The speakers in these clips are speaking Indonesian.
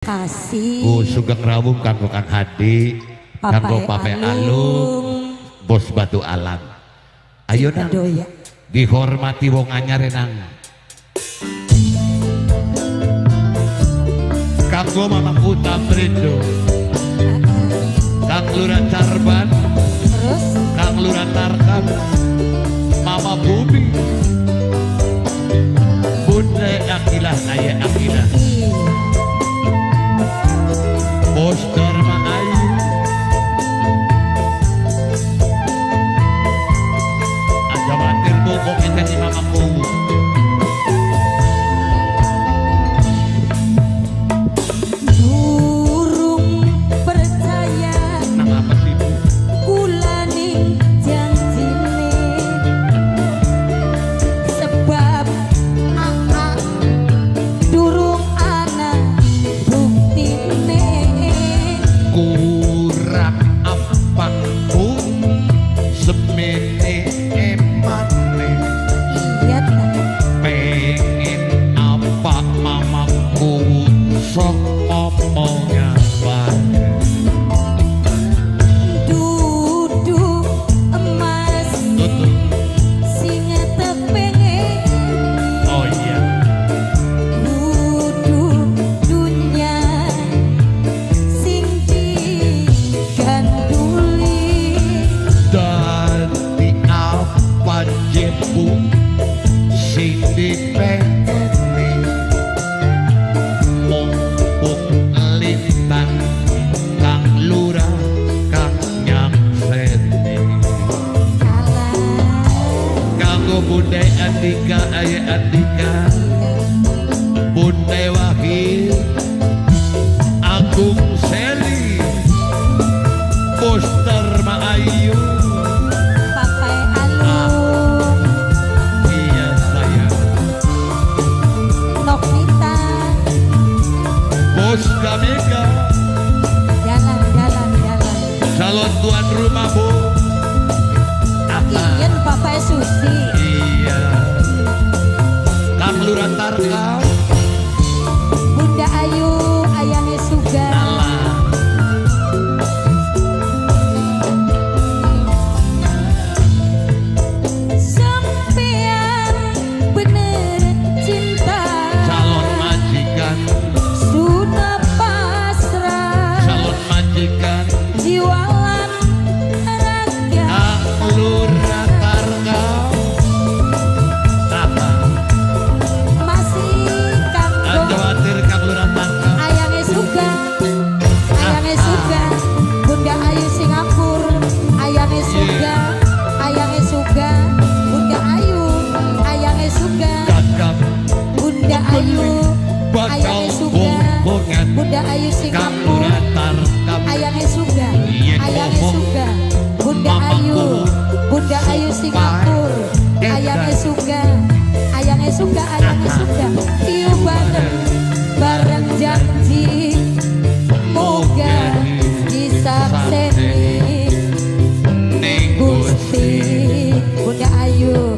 Kasih Sugeng Rawuh kanggo Kang Hadi, kanggo Pape Alung, Bos Batu Alam. Ayo nang dihormati wong anyar nang. Kanggo Mama Putra Prindo, Kang Lurah Carban, terus Kang Lurah Tarkam, Mama Bumi, Bunda Akilah, Ayah Akilah, Bos Dharma Ayu, ada matir bokok enten di Mama Kubu. durung percaya Nang apa sih Bu? kulani janjine sebab durung ana buktine Kurang apa pun semene emane, iya tak pengen apa mamaku sok omongnya bae. duduk emas Tutup. sing tepengen Oh iya, duduk dunya sing diganduli dari apa jepu sing dipengeni, mumpung lintang Kang Lurah Kang Nyangseni, kalah kanggo Bunda Andika Ayah Andika, Bunda Wahid, Agung Seli, Bos Dharma Ayu. Papai Alung Iya sayang, Novita Bos Gamega, jalan calon tuan rumah Bu. Iyan Papai Susi Iya, Kang Lurah Tarkam, Bunda Ayu Ayane Suga Alah, sampean bener cinta calon majikan, sudah pasrah calon majikan, jiwalan raga Kang Lurah Tarkam, masih ada kanggo watir Kang Lurah Tarkam, Ayane Suga Bunda Ayu Singapura Ayane Suga Bunda Ayu Ayane Suga gagap Bunda Ayu bakal Ayane Suga bohongan, Bunda Ayu Kang Singapura Lurah Tarkam, Ayane Suga Yen Ayane bohong, Suga Bunda mamaku Ayu Singapura Ayane Suga Iu bareng janji moga disakseni Gusti Bunda Ayu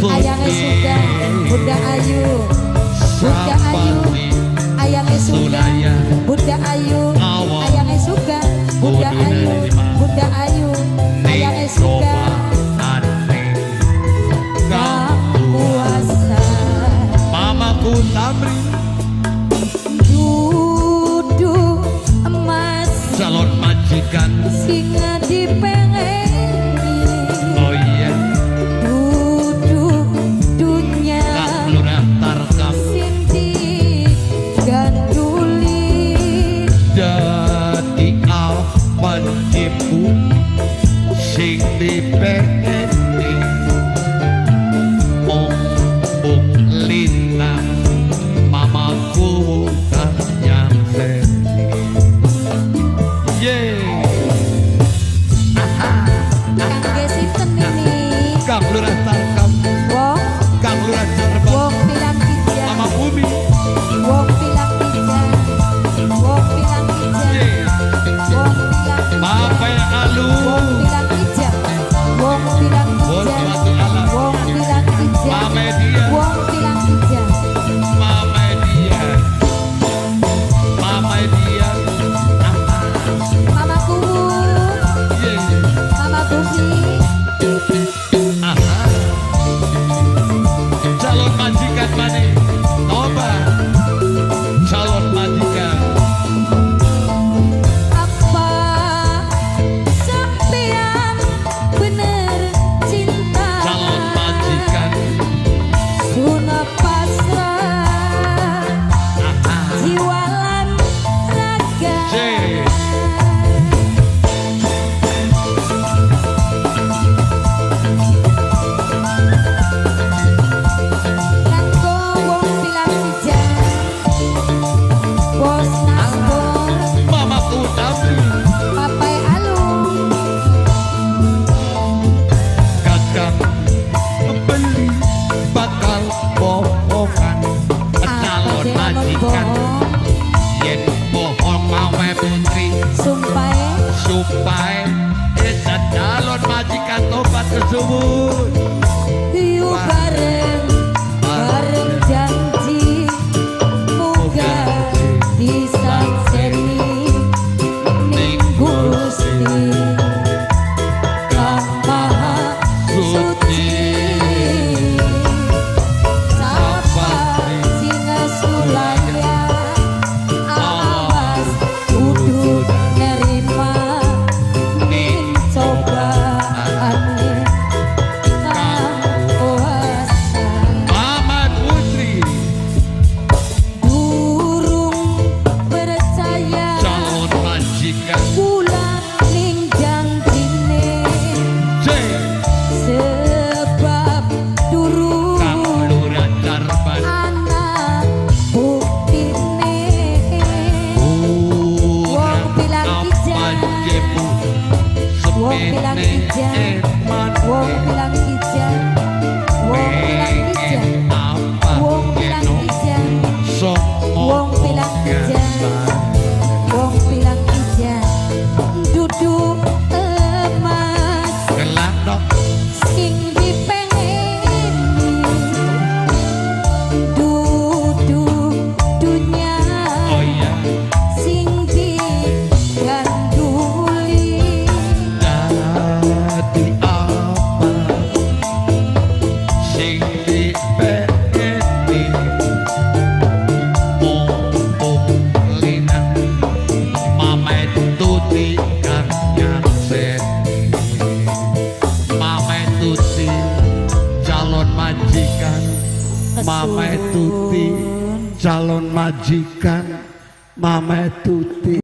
Ayane Suga Bunda Ayu Ayane Suga Bunda Ayu Ayane Suga Bunda Ayu Ayane Suga puasa Mamaku Tamri, duduk emas calon majikan. singa dipengeni Oh iya, duduk dunya Kang Lurah Tarkam, sing diganduli jadi apa jepu sing dipengeni, mumpung lintang mamaku Kang Nyangseni. Yeay, yen pohon mawe putri Sumpah supaya desa calon majikan tobat tersebut Yuk bareng Bareng janji Moga disakseni Ning Gusti Kang Maha Suci Sapa singa sulaya Awas kudu nerima Ning cobaane Kang kuasa Mamat Putri Durung percaya calon majikan Bulan ning janjine J Sebab durung Kang Lurah Carban anak buktine Wong bilang kijang Wong bilang kijang Wong bilang kijang Wong bilang kijang Wong bilang kijang Wong bilang kijang Wong bilang kijang Duduk emas Gelak dok sing dipengeni Duduk dunia oh iya sing diganduli jadi apa sing dipeni mumpung lina mamet tuti kang nyakseni mamet tuti calon majikan mamet tuti calon majikan mamet tuti